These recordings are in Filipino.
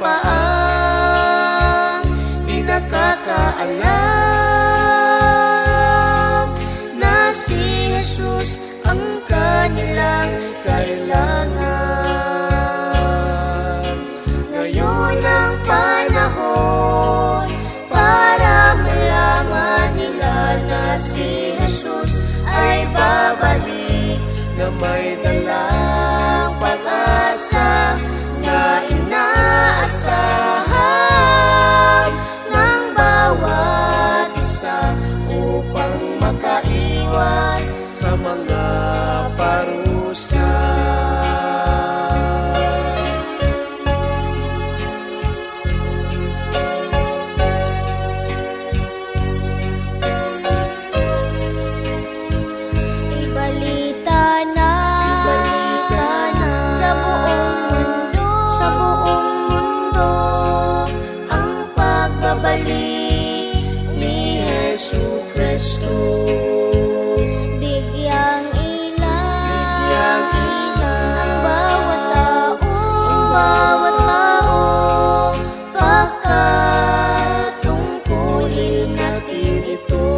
paang di nakakaalam na si Jesus ang kanilang kailangan. Ngayon ang panahon para malaman nila na si Jesus ay babalik na may dalang pag-asa na inaasahan ng bawat isa upang makaiwas sa mga parusa. Ibalita na sa buong mundo ang pagbabalik ni Jesu Kristo. Bigyang ilan ang bawat tao pagkatungkulin natin ito.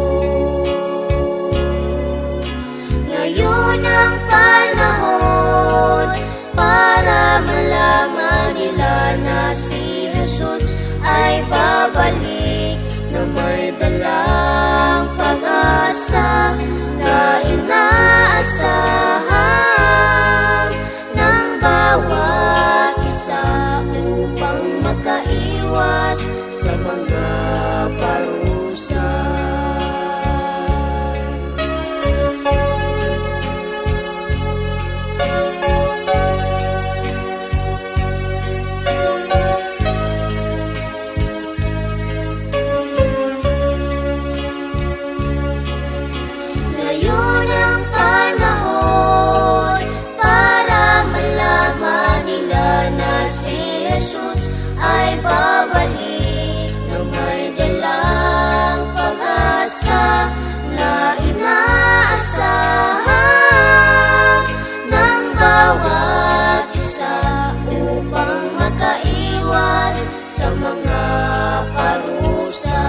Ngayon ang panahon para malaman nila na si Jesus ay babalik na may dalang pag-asa na inaasahan ng bawat isa upang makaiwas sa mga parusa. Ngayon ang panahon para malaman nila na si Jesus ay babalik na may dalang pag-asa na inaasahan ng bawat isa upang makaiwas sa mga parusa.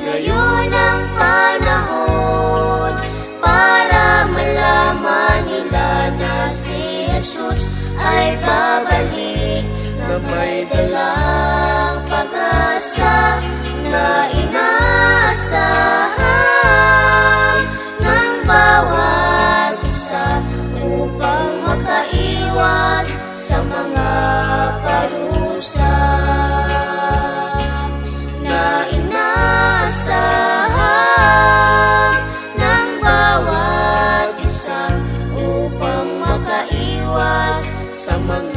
Ngayon ang panahon para malaman nila na si Jesus ay babalik na may dalang pag-asa na inaasahan ng bawat isa upang makaiwas sa mga parusa na inaasahan ng bawat isa upang makaiwas sa mga